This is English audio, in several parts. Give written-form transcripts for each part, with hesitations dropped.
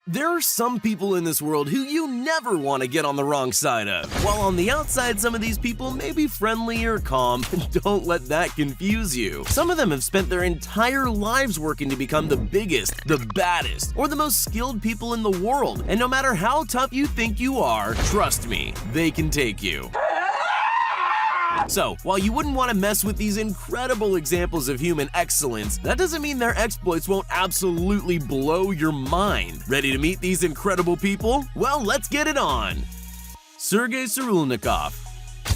There are some people in this world who you never want to get on the wrong side of. While on the outside, some of these people may be friendly or calm, don't let that confuse you. Some of them have spent their entire lives working to become the biggest, the baddest, or the most skilled people in the world. And no matter how tough you think you are, trust me, they can take you. So, while you wouldn't want to mess with these incredible examples of human excellence, that doesn't mean their exploits won't absolutely blow your mind. Ready to meet these incredible people? Well, let's get it on! Sergei Cyrulnikov.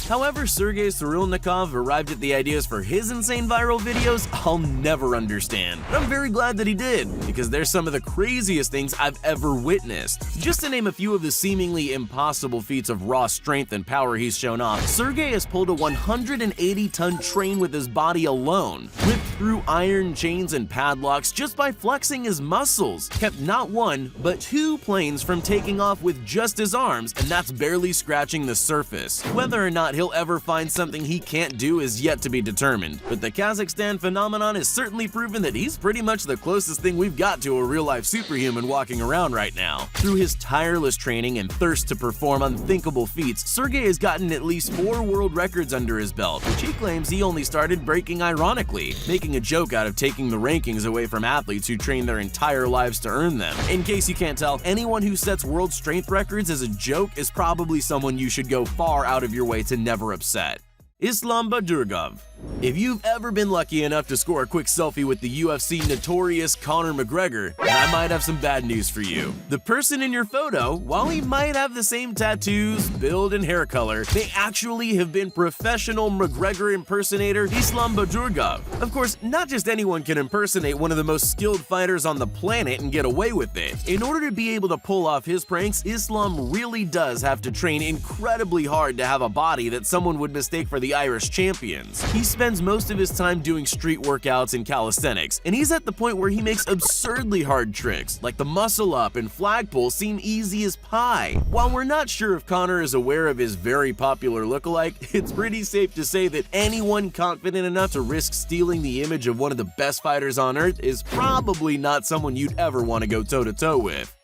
However Sergei Cyrulnikov arrived at the ideas for his insane viral videos, I'll never understand. But I'm very glad that he did, because they're some of the craziest things I've ever witnessed. Just to name a few of the seemingly impossible feats of raw strength and power he's shown off, Sergei has pulled a 180-ton train with his body alone, ripped through iron chains and padlocks just by flexing his muscles, kept not one, but 2 planes from taking off with just his arms, and that's barely scratching the surface. Whether or not he'll ever find something he can't do is yet to be determined, but the Kazakhstan phenomenon has certainly proven that he's pretty much the closest thing we've got to a real-life superhuman walking around right now. Through his tireless training and thirst to perform unthinkable feats, Sergei has gotten at least 4 world records under his belt, which he claims he only started breaking ironically, making a joke out of taking the rankings away from athletes who train their entire lives to earn them. In case you can't tell, anyone who sets world strength records as a joke is probably someone you should go far out of your way to never upset. Islam Badurgov. If you've ever been lucky enough to score a quick selfie with the UFC notorious Conor McGregor, then I might have some bad news for you. The person in your photo, while he might have the same tattoos, build, and hair color, may actually have been professional McGregor impersonator Islam Badurgov. Of course, not just anyone can impersonate one of the most skilled fighters on the planet and get away with it. In order to be able to pull off his pranks, Islam really does have to train incredibly hard to have a body that someone would mistake for the Irish champions. He spends most of his time doing street workouts and calisthenics, and he's at the point where he makes absurdly hard tricks, like the muscle up and flagpole seem easy as pie. While we're not sure if Conor is aware of his very popular lookalike, it's pretty safe to say that anyone confident enough to risk stealing the image of one of the best fighters on earth is probably not someone you'd ever want to go toe-to-toe with.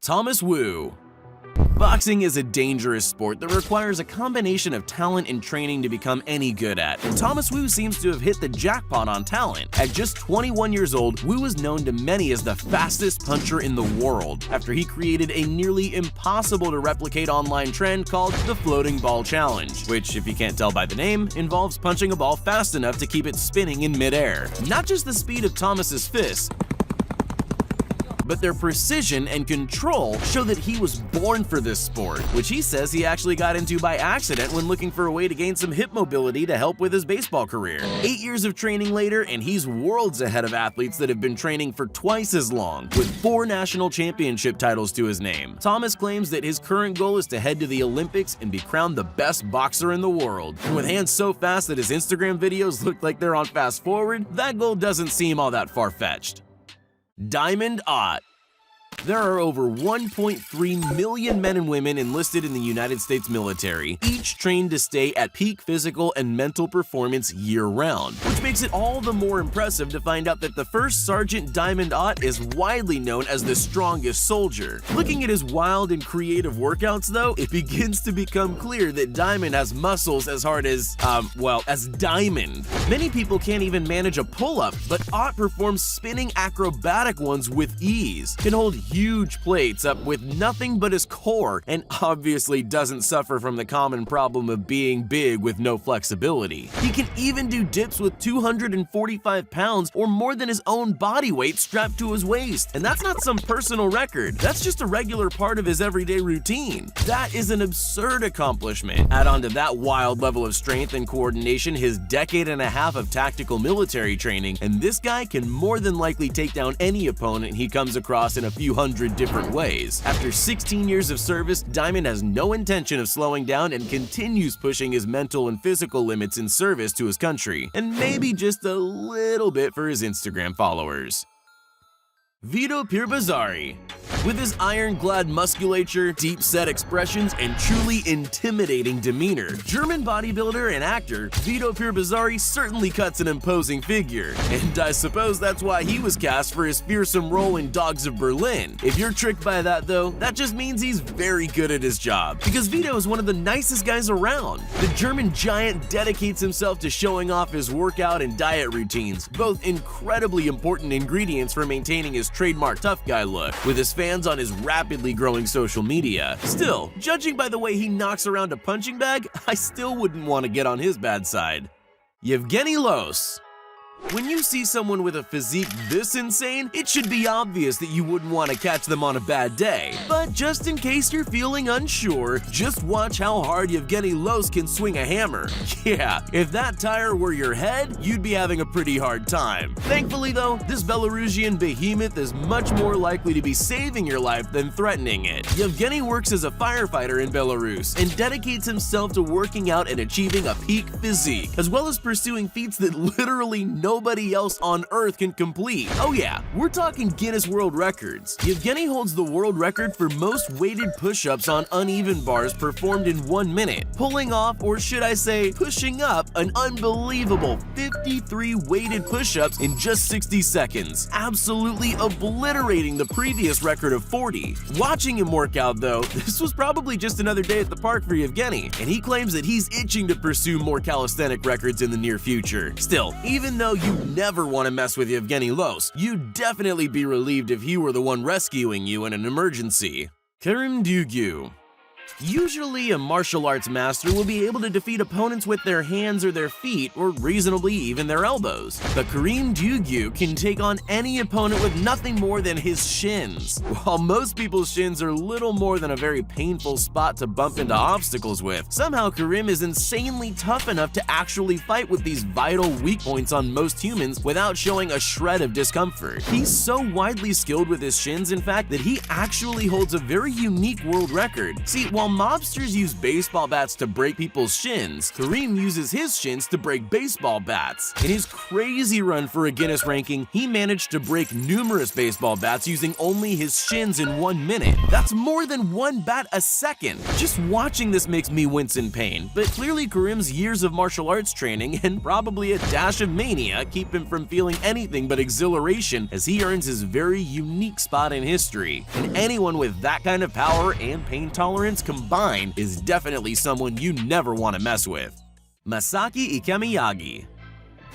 Thomas Wu. Boxing is a dangerous sport that requires a combination of talent and training to become any good at, and Thomas Wu seems to have hit the jackpot on talent. At just 21 years old, Wu was known to many as the fastest puncher in the world, after he created a nearly impossible to replicate online trend called the floating ball challenge, which, if you can't tell by the name, involves punching a ball fast enough to keep it spinning in midair. Not just the speed of Thomas's fists, but their precision and control show that he was born for this sport, which he says he actually got into by accident when looking for a way to gain some hip mobility to help with his baseball career. 8 years of training later, and he's worlds ahead of athletes that have been training for twice as long, with 4 national championship titles to his name. Thomas claims that his current goal is to head to the Olympics and be crowned the best boxer in the world. And with hands so fast that his Instagram videos look like they're on fast forward, that goal doesn't seem all that far-fetched. Diamond Ott. There are over 1.3 million men and women enlisted in the United States military, each trained to stay at peak physical and mental performance year-round, which makes it all the more impressive to find out that the first Sergeant Diamond Ott is widely known as the strongest soldier. Looking at his wild and creative workouts, though, it begins to become clear that Diamond has muscles as hard as, as diamond. Many people can't even manage a pull-up, but Ott performs spinning acrobatic ones with ease, can hold huge plates up with nothing but his core, and obviously doesn't suffer from the common problem of being big with no flexibility. He can even do dips with 245 pounds or more than his own body weight strapped to his waist. And that's not some personal record, that's just a regular part of his everyday routine. That is an absurd accomplishment. Add on to that wild level of strength and coordination his decade and a half of tactical military training, and this guy can more than likely take down any opponent he comes across in a few hundred different ways. After 16 years of service, Diamond has no intention of slowing down and continues pushing his mental and physical limits in service to his country, and maybe just a little bit for his Instagram followers. Vito Pirbazari. With his ironclad musculature, deep-set expressions, and truly intimidating demeanor, German bodybuilder and actor Vito Pierbizzari certainly cuts an imposing figure. And I suppose that's why he was cast for his fearsome role in Dogs of Berlin. If you're tricked by that though, that just means he's very good at his job, because Vito is one of the nicest guys around. The German giant dedicates himself to showing off his workout and diet routines, both incredibly important ingredients for maintaining his trademark tough guy look, with his fans on his rapidly growing social media. Still, judging by the way he knocks around a punching bag, I still wouldn't want to get on his bad side. Yevgeny Los. When you see someone with a physique this insane, it should be obvious that you wouldn't want to catch them on a bad day. But just in case you're feeling unsure, just watch how hard Yevgeny Los can swing a hammer. Yeah, if that tire were your head, you'd be having a pretty hard time. Thankfully though, this Belarusian behemoth is much more likely to be saving your life than threatening it. Yevgeny works as a firefighter in Belarus and dedicates himself to working out and achieving a peak physique, as well as pursuing feats that literally nobody else on Earth can complete. Oh yeah, we're talking Guinness World Records. Yevgeny holds the world record for most weighted push-ups on uneven bars performed in 1 minute, pulling off, or should I say pushing up, an unbelievable 53 weighted push-ups in just 60 seconds, absolutely obliterating the previous record of 40. Watching him work out though, this was probably just another day at the park for Yevgeny, and he claims that he's itching to pursue more calisthenic records in the near future. Still, even though you never want to mess with Yevgeny Los, you'd definitely be relieved if he were the one rescuing you in an emergency. Kerim Dugyu. Usually, a martial arts master will be able to defeat opponents with their hands or their feet, or reasonably even their elbows. But Kerim Dugyu can take on any opponent with nothing more than his shins. While most people's shins are little more than a very painful spot to bump into obstacles with, somehow Kerim is insanely tough enough to actually fight with these vital weak points on most humans without showing a shred of discomfort. He's so widely skilled with his shins, in fact, that he actually holds a very unique world record. See, while mobsters use baseball bats to break people's shins, Kerim uses his shins to break baseball bats. In his crazy run for a Guinness ranking, he managed to break numerous baseball bats using only his shins in 1 minute. That's more than 1 bat a second. Just watching this makes me wince in pain, but clearly Kerim's years of martial arts training and probably a dash of mania keep him from feeling anything but exhilaration as he earns his very unique spot in history. And anyone with that kind of power and pain tolerance combined is definitely someone you never want to mess with. Masaki Ikamiyagi.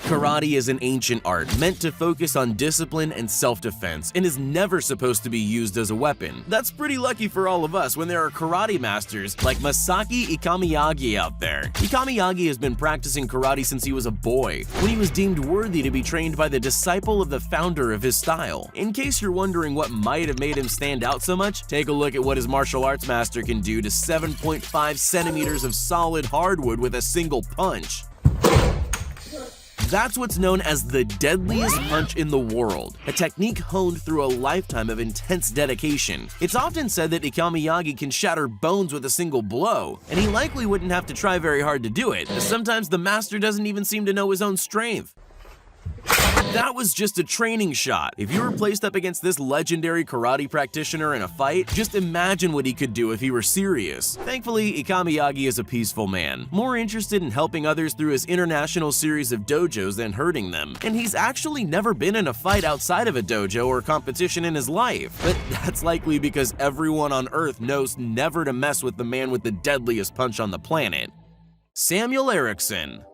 Karate is an ancient art meant to focus on discipline and self-defense and is never supposed to be used as a weapon. That's pretty lucky for all of us when there are karate masters like Masaki Ikamiyagi out there. Ikamiyagi has been practicing karate since he was a boy, when he was deemed worthy to be trained by the disciple of the founder of his style. In case you're wondering what might have made him stand out so much, take a look at what his martial arts master can do to 7.5 centimeters of solid hardwood with a single punch. That's what's known as the deadliest punch in the world, a technique honed through a lifetime of intense dedication. It's often said that Ikamiyagi can shatter bones with a single blow, and he likely wouldn't have to try very hard to do it, as sometimes the master doesn't even seem to know his own strength. That was just a training shot. If you were placed up against this legendary karate practitioner in a fight, just imagine what he could do if he were serious. Thankfully, Ikamiyagi is a peaceful man, more interested in helping others through his international series of dojos than hurting them, and he's actually never been in a fight outside of a dojo or competition in his life. But that's likely because everyone on Earth knows never to mess with the man with the deadliest punch on the planet. Samuel Eriksson.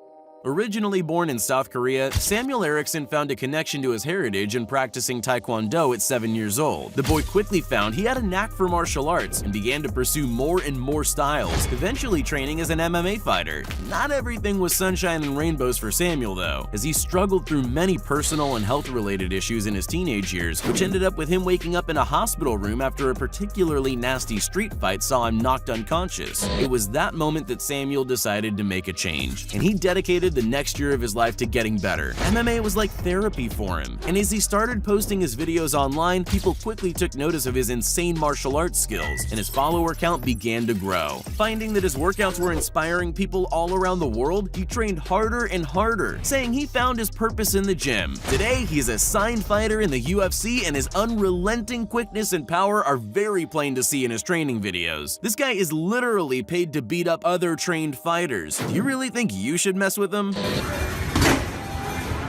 Originally born in South Korea, Samuel Eriksson found a connection to his heritage in practicing Taekwondo at 7 years old. The boy quickly found he had a knack for martial arts and began to pursue more and more styles, eventually training as an MMA fighter. Not everything was sunshine and rainbows for Samuel though, as he struggled through many personal and health-related issues in his teenage years, which ended up with him waking up in a hospital room after a particularly nasty street fight saw him knocked unconscious. It was that moment that Samuel decided to make a change, and he dedicated devoted the next year of his life to getting better. MMA was like therapy for him, and as he started posting his videos online, people quickly took notice of his insane martial arts skills, and his follower count began to grow. Finding that his workouts were inspiring people all around the world, he trained harder and harder, saying he found his purpose in the gym. Today, he's a signed fighter in the UFC, and his unrelenting quickness and power are very plain to see in his training videos. This guy is literally paid to beat up other trained fighters. Do you really think you should mess with him?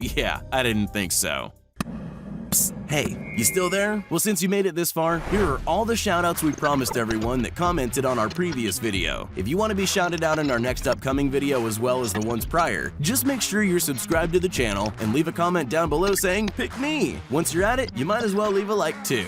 Yeah, I didn't think so. Psst, hey, you still there? Well, since you made it this far, here are all the shoutouts we promised everyone that commented on our previous video. If you want to be shouted out in our next upcoming video as well as the ones prior, just make sure you're subscribed to the channel and leave a comment down below saying, "Pick me." Once you're at it, you might as well leave a like too.